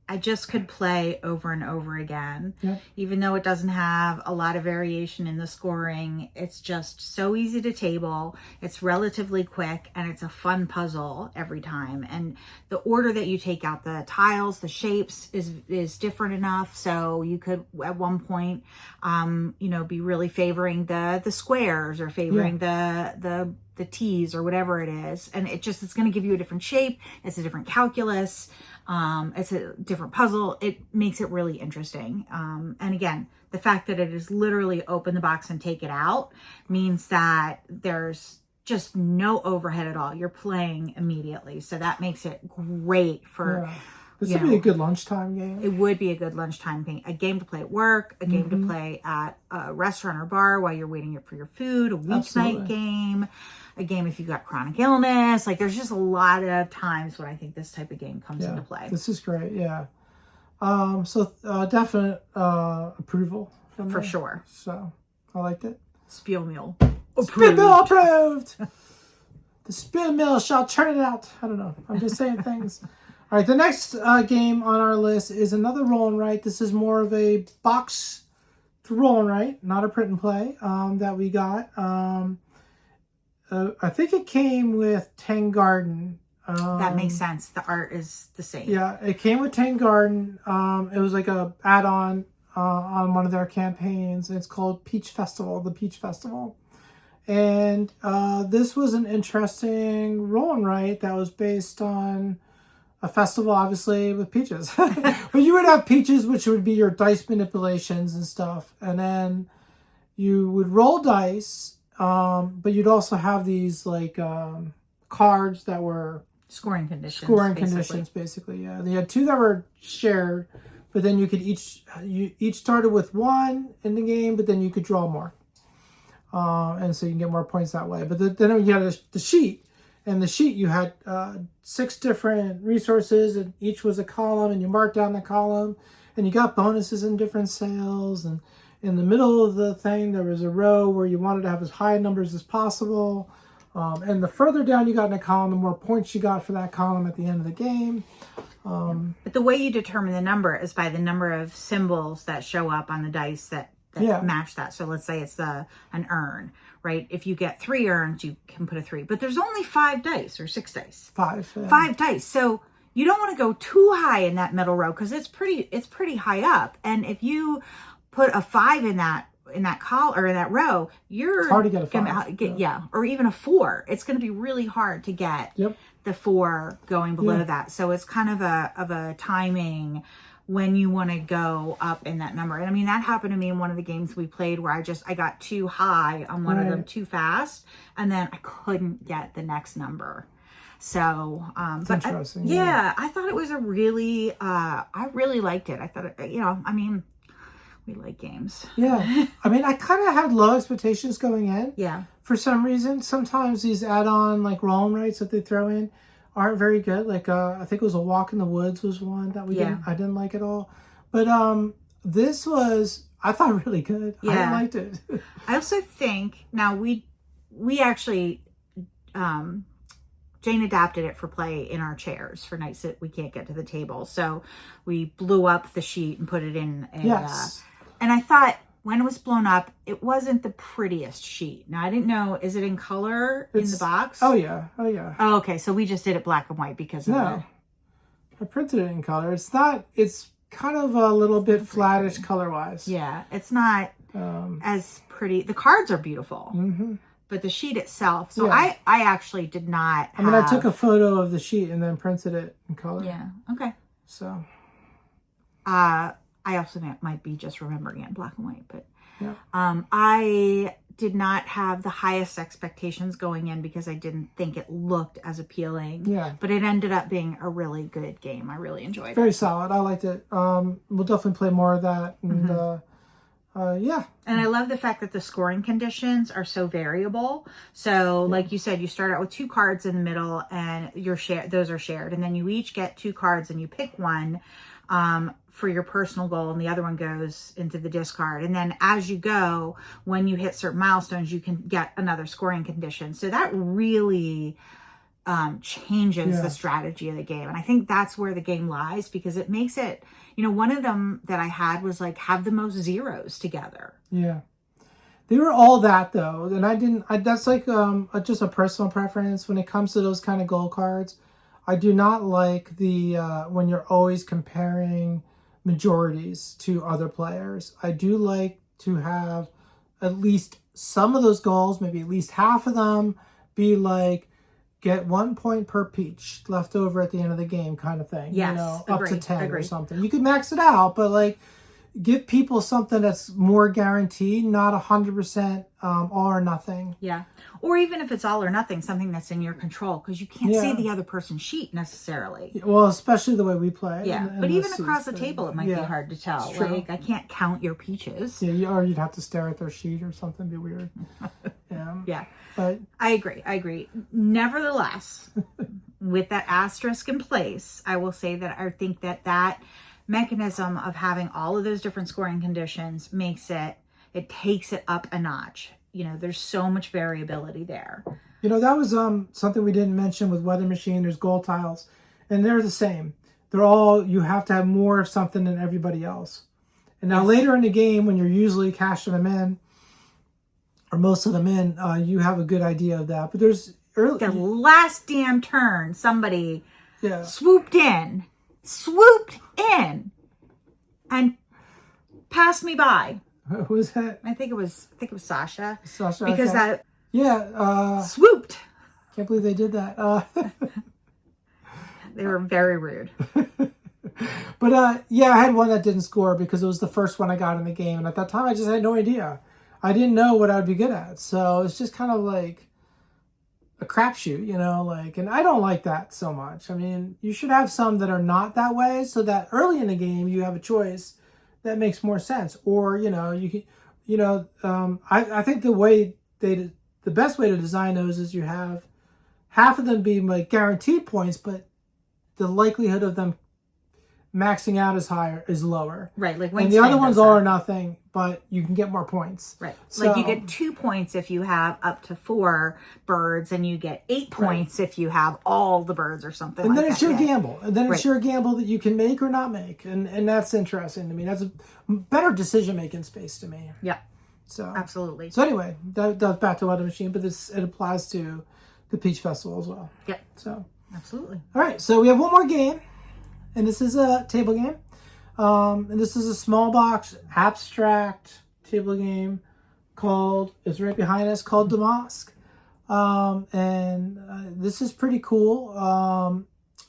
I just could play over and over again. Yeah. Even though it doesn't have a lot of variation in the scoring, it's just so easy to table. It's relatively quick, and it's a fun puzzle every time. And the order that you take out the tiles, the shapes is different enough. So you could at one point, be really favoring the squares or favoring the T's or whatever it is. And it's going to give you a different shape. It's a different calculus. It's a different puzzle. It makes it really interesting. And again, the fact that it is literally open the box and take it out means that there's just no overhead at all. You're playing immediately. So that makes it great for This would be a good lunchtime game. It would be a good lunchtime game. A game to play at work, a game to play at a restaurant or bar while you're waiting for your food, a weeknight game, a game if you've got chronic illness. Like, there's just a lot of times when I think this type of game comes into play. This is great, yeah. So definite approval from For me. sure. So I liked it. SpielMill. SpielMill approved! The SpielMill shall turn it out. I don't know. I'm just saying things. All right, the next game on our list is another roll and write. This is more of a box roll and write, not a print and play that we got. I think it came with Tang Garden. That makes sense. The art is the same. Yeah, it came with Tang Garden. It was like a add-on on one of their campaigns. It's called Peach Festival, the Peach Festival. And this was an interesting roll and write that was based on a festival, obviously, with peaches. But you would have peaches, which would be your dice manipulations and stuff. And then you would roll dice, but you'd also have these like cards that were Scoring conditions. Conditions, basically, yeah. And you had 2 that were shared, but then you each started with 1 in the game, but then you could draw more. And so you can get more points that way. But then you had the sheet. And the sheet, you had 6 different resources, and each was a column, and you marked down the column, and you got bonuses in different sales. And in the middle of the thing, there was a row where you wanted to have as high numbers as possible. And the further down you got in a column, the more points you got for that column at the end of the game. But the way you determine the number is by the number of symbols that show up on the dice that match that. So let's say it's an urn, right? If you get 3 urns, you can put a 3. But there's only 5 dice or 6 dice. 5. Yeah. 5 dice. So you don't want to go too high in that middle row because it's pretty high up. And if you put a 5 in that column or in that row, it's hard to get a 5. Or even a 4. It's going to be really hard to get the 4 going below that. So it's kind of a timing when you want to go up in that number. And I mean, that happened to me in one of the games we played where I got too high on one of them too fast, and then I couldn't get the next number. So, but interesting. I thought it was I really liked it. I thought, we like games. Yeah. I mean, I kind of had low expectations going in. Yeah. For some reason, sometimes these add-on like roll and writes that they throw in aren't very good. Like I think it was A Walk in the Woods was one that I didn't like at all. But this was, I thought, really good. Yeah. I liked it. I also think now we actually Jane adapted it for play in our chairs for nights that we can't get to the table. So we blew up the sheet and put it in and I thought when it was blown up, it wasn't the prettiest sheet. Now, I didn't know, is it in color in the box? Oh, yeah. Oh, okay. So we just did it black and white because of I printed it in color. It's kind of a little bit flattish color-wise. Yeah, it's not as pretty. The cards are beautiful, but the sheet itself. So I actually did not have... I took a photo of the sheet and then printed it in color. Yeah, okay. So... I also might be just remembering it in black and white, but I did not have the highest expectations going in because I didn't think it looked as appealing. Yeah. But it ended up being a really good game. I really enjoyed it. Very solid. I liked it. We'll definitely play more of that. And And I love the fact that the scoring conditions are so variable. So like you said, you start out with 2 cards in the middle and those are shared. And then you each get 2 cards and you pick one for your personal goal, and the other one goes into the discard. And then as you go, when you hit certain milestones, you can get another scoring condition. So that really changes the strategy of the game. And I think that's where the game lies because it makes it, one of them that I had was like have the most zeros together. Yeah. They were all that though. And that's like just a personal preference when it comes to those kind of goal cards. I do not like the when you're always comparing majorities to other players. I do like to have at least some of those goals, maybe at least half of them, be like get 1 point per peach left over at the end of the game kind of thing. Yes, up to 10 or something. You could max it out, but like give people something that's more guaranteed, not 100% all or nothing. Yeah. Or even if it's all or nothing, something that's in your control, because you can't see the other person's sheet necessarily. Well, especially the way we play. Yeah. But even across the table, it might be hard to tell. Like, I can't count your peaches. Yeah, or you'd have to stare at their sheet or something. It'd be weird. Yeah. But I agree. Nevertheless, with that asterisk in place, I will say that I think that mechanism of having all of those different scoring conditions it takes it up a notch. There's so much variability there. That was something we didn't mention with Weather Machine. There's gold tiles, and they're the same. They're all, you have to have more of something than everybody else. And now later in the game, when you're usually cashing them in, or most of them in, you have a good idea of that. But there's the last damn turn, somebody swooped in, and passed me by. Who was that? I think it was Sasha. Sasha, because okay. Swooped. Can't believe they did that. They were very rude. But I had one that didn't score because it was the first one I got in the game, and at that time I just had no idea. I didn't know what I'd be good at, so it's just kind of like a crapshoot, and I don't like that so much. I mean, you should have some that are not that way, so that early in the game you have a choice that makes more sense. Or you can, I think the best way to design those is you have half of them be like guaranteed points, but the likelihood of them maxing out is lower. Right, like and the other one's all or nothing, but you can get more points. Right, like you get 2 points if you have up to 4 birds, and you get 8 points if you have all the birds or something. And like then it's your gamble. And then it's your gamble that you can make or not make, and that's interesting to me. That's a better decision making space to me. Yeah. So absolutely. So anyway, that's back to Weather Machine, but it applies to the Peach Festival as well. Yep. So absolutely. All right, so we have one more game. And this is a table game. And this is a small box abstract table game it's right behind us, called Damask. This is pretty cool.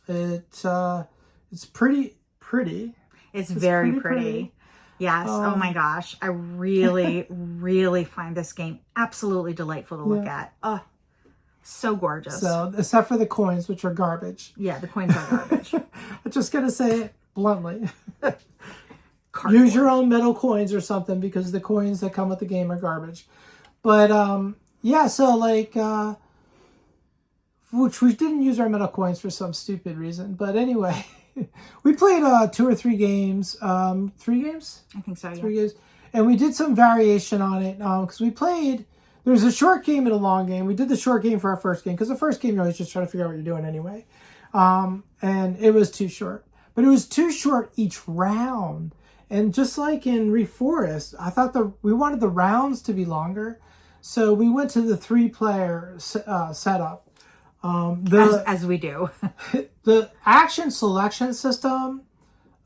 It's pretty pretty. It's very pretty. Yes. Oh my gosh. I really, really find this game absolutely delightful to look at. Oh, so gorgeous. So, except for the coins, which are garbage. Yeah, the coins are garbage. I'm just going to say it bluntly. Use your own metal coins or something, because the coins that come with the game are garbage. But, which we didn't use our metal coins for some stupid reason. But anyway, we played 2 or 3 games. 3 games? I think so, yeah. 3 games. And we did some variation on it, because we played... There's a short game and a long game. We did the short game for our first game, because the first game you're always just trying to figure out what you're doing anyway. And it was too short. But it was too short each round. And just like in Reforest, I thought we wanted the rounds to be longer. So we went to the 3-player setup. As we do. The action selection system,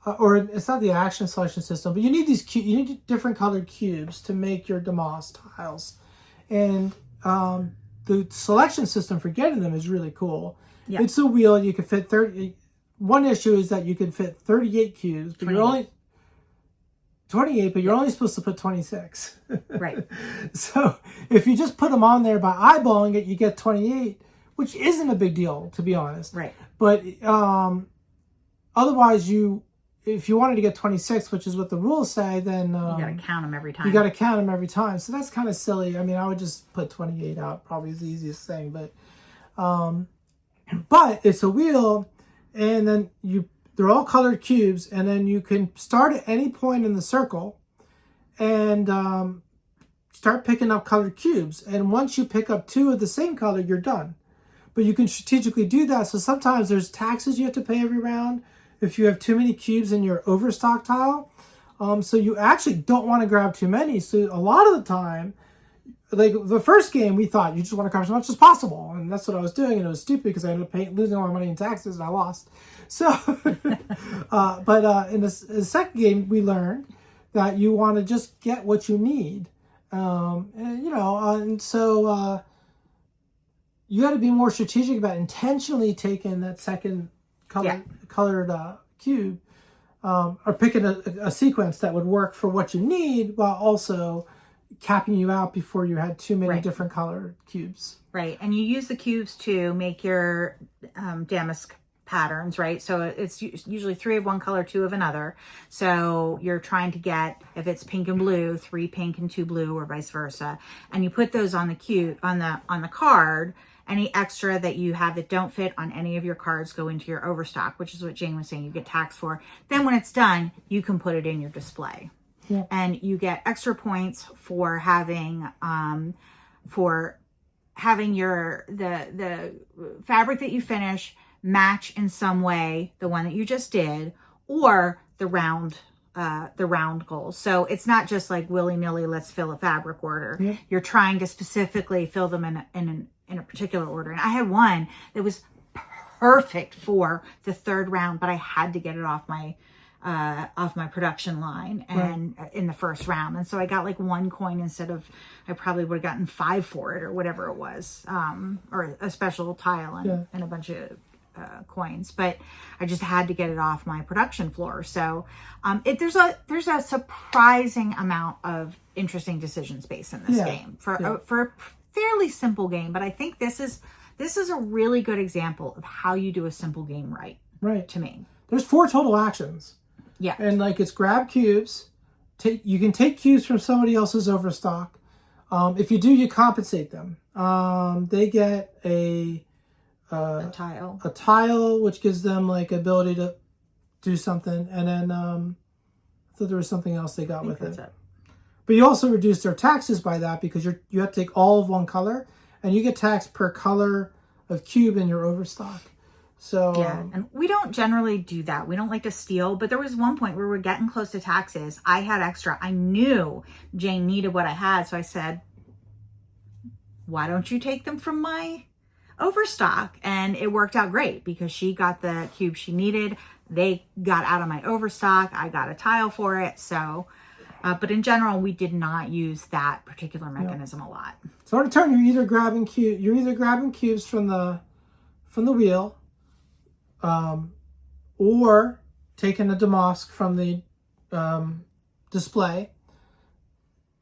or it's not the action selection system, but you need you need different colored cubes to make your Damask tiles. And the selection system for getting them is really cool. Yeah. It's a wheel. You can fit 30. One issue is that you can fit 38 cubes, but you're only 28, but you're only supposed to put 26. Right. So if you just put them on there by eyeballing it, you get 28, which isn't a big deal, to be honest. Right. But otherwise, if you wanted to get 26, which is what the rules say, then you got to count them every time. You got to count them every time. So that's kind of silly. I mean, I would just put 28 out, probably is the easiest thing. But it's a wheel, and then they're all colored cubes, and then you can start at any point in the circle and start picking up colored cubes. And once you pick up 2 of the same color, you're done. But you can strategically do that. So sometimes there's taxes you have to pay every round if you have too many cubes in your overstock tile. So you actually don't want to grab too many. So a lot of the time, like the first game, we thought you just want to grab as much as possible. And that's what I was doing. And it was stupid because I ended up losing all my money in taxes and I lost. So, but in the second game, we learned that you want to just get what you need. And so you got to be more strategic about intentionally taking that second colored cube or picking a sequence that would work for what you need while also capping you out before you had too many different colored cubes. Right. And you use the cubes to make your damask patterns, right? So it's usually 3 of one color, 2 of another. So you're trying to get, if it's pink and blue, 3 pink and 2 blue, or vice versa. And you put those on the cube, on the card. Any extra that you have that don't fit on any of your cards go into your overstock, which is what Jane was saying you get taxed for. Then when it's done, you can put it in your display. Yeah. And you get extra points for having your the fabric that you finish match in some way the one that you just did, or the round goals. So it's not just like willy-nilly, let's fill a fabric order. Yeah. You're trying to specifically fill them in a particular order. And I had one that was perfect for the 3rd round, but I had to get it off my production line and in the 1st round. And so I got like 1 coin instead of, I probably would have gotten 5 for it or whatever it was, or a special tile and a bunch of coins, but I just had to get it off my production floor. So there's a surprising amount of interesting decision space in this game for a fairly simple game. But I think this is a really good example of how you do a simple game right to me. There's 4 total actions. Yeah. And like it's grab cubes. You can take cubes from somebody else's overstock. If you do, you compensate them. They get a tile, which gives them like ability to do something. And then I thought there was something else they got with it. But you also reduce their taxes by that because you have to take all of one color, and you get taxed per color of cube in your overstock. So yeah, and we don't generally do that. We don't like to steal, but there was one point where we're getting close to taxes. I had extra. I knew Jane needed what I had, so I said, why don't you take them from my overstock? And it worked out great because she got the cube she needed. They got out of my overstock. I got a tile for it. So, but in general, we did not use that particular mechanism a lot. So on a turn, you're either grabbing cubes from the wheel, or taking a Damask from the display,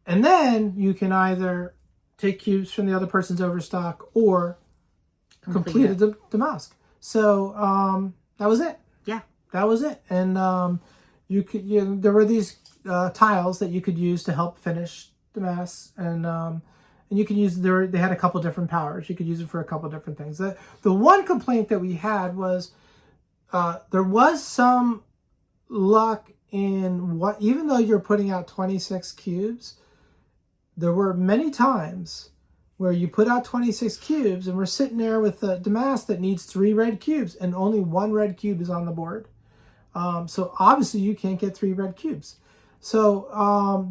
and then you can either take cubes from the other person's overstock or complete the Damask. So that was it. Yeah, that was it. And there were these tiles that you could use to help finish Damask, and you can use they had a couple different powers. You could use it for a couple different things. The one complaint that we had was there was some luck in even though you're putting out 26 cubes, there were many times where you put out 26 cubes and we're sitting there with a Damask that needs 3 red cubes and only 1 red cube is on the board. So obviously you can't get 3 red cubes. So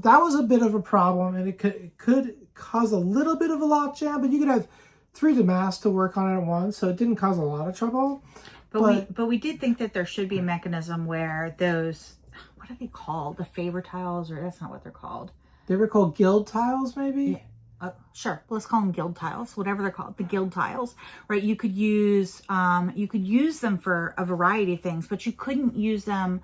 that was a bit of a problem, and it could cause a little bit of a logjam, but you could have 3 Damask to work on it at once, so it didn't cause a lot of trouble. But we did think that there should be a mechanism where those, what are they called? The favor tiles, or that's not what they're called. They were called guild tiles, maybe? Yeah. Sure. Let's call them guild tiles, whatever they're called, the guild tiles, right? You could use them for a variety of things, but you couldn't use them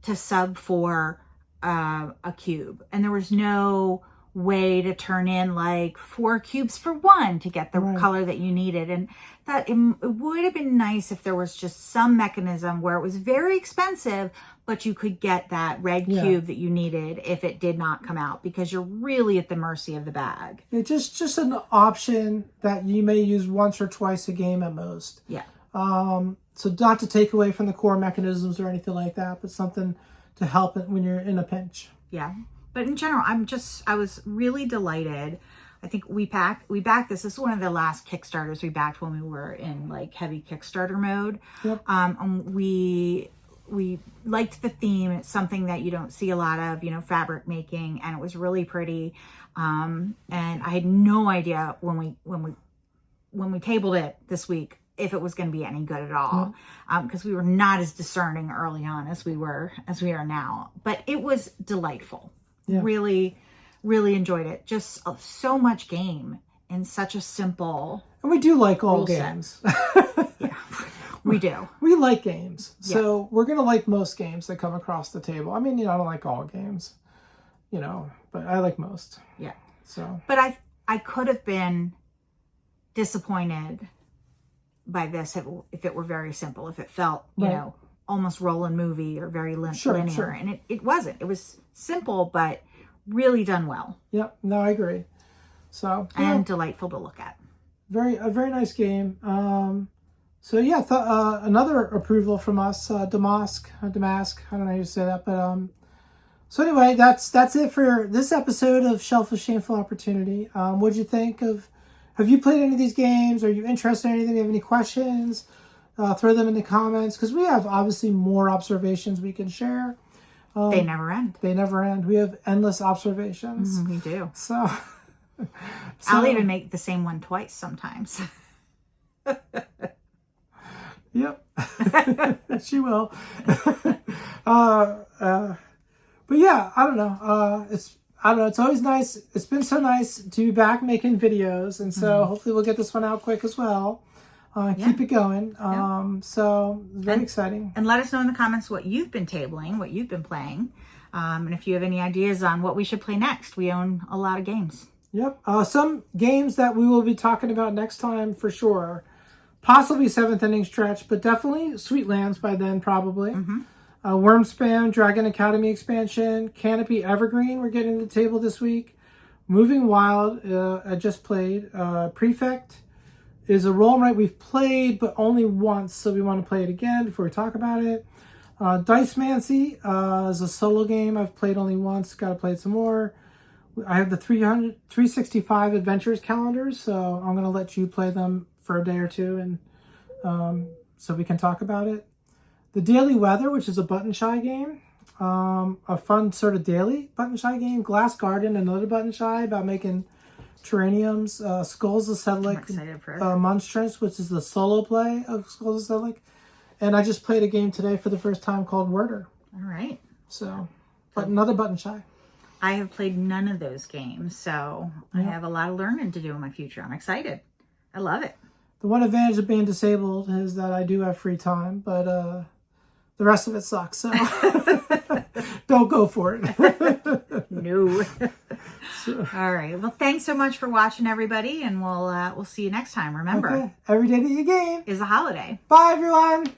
to sub for a cube. And there was no way to turn in like 4 cubes for 1 to get the color that you needed. And that it would have been nice if there was just some mechanism where it was very expensive, but you could get that red cube that you needed if it did not come out, because you're really at the mercy of the bag. It's just an option that you may use once or twice a game at most. Yeah. So not to take away from the core mechanisms or anything like that, but something to help it when you're in a pinch. Yeah. But in general, I was really delighted. I think we backed this. This is one of the last Kickstarters we backed when we were in like heavy Kickstarter mode. Yep. And we liked the theme. It's something that you don't see a lot of, fabric making, and it was really pretty. And I had no idea when we tabled it this week if it was going to be any good at all, because we were not as discerning early on as we are now. But it was delightful. Yeah. Really, really enjoyed it. Just so much game in such a simple. And we do like all games. Yeah. We do. We like games. So we're going to like most games that come across the table. I mean, I don't like all games, but I like most. Yeah. So. But I could have been disappointed by this if it were very simple, if it felt, almost roll and movie or very linear. Sure. And it wasn't. It was simple, but really done well. Yep. No, I agree. So. And delightful to look at. A very nice game. So yeah, another approval from us, Damask. I don't know how you say that, but so anyway, that's it for this episode of Shelf of Shameful Opportunity. What'd you think of? Have you played any of these games? Are you interested in anything? Do you have any questions? Throw them in the comments because we have obviously more observations we can share. They never end. They never end. We have endless observations. We do. So I'll even make the same one twice sometimes. Yep, she will. But yeah, I don't know. It's always nice. It's been so nice to be back making videos, and so hopefully we'll get this one out quick as well. Keep it going. So very exciting. And let us know in the comments what you've been tabling, what you've been playing, and if you have any ideas on what we should play next. We own a lot of games. Yep. Some games that we will be talking about next time for sure. Possibly 7th inning stretch, but definitely Sweetlands by then probably. Wormspam, Dragon Academy expansion, Canopy Evergreen, we're getting to the table this week. Moving Wild, I just played. Prefect is a roll and write we've played, but only once, so we want to play it again before we talk about it. Dice Mancy is a solo game I've played only once, got to play it some more. I have the 365 Adventures calendars, so I'm going to let you play them for a day or two, and so we can talk about it. The Daily Weather, which is a button shy game, a fun sort of daily button shy game. Glass Garden, another button shy about making terrariums. Skulls of Sedlick, Monstrance, which is the solo play of Skulls of Sedlick. And I just played a game today for the first time called Worder. All right. So, but another button shy. I have played none of those games, so I have a lot of learning to do in my future. I'm excited. I love it. The one advantage of being disabled is that I do have free time, but the rest of it sucks, so don't go for it. No. All right. Well, thanks so much for watching, everybody, and we'll see you next time. Remember, every day that you game is a holiday. Bye, everyone.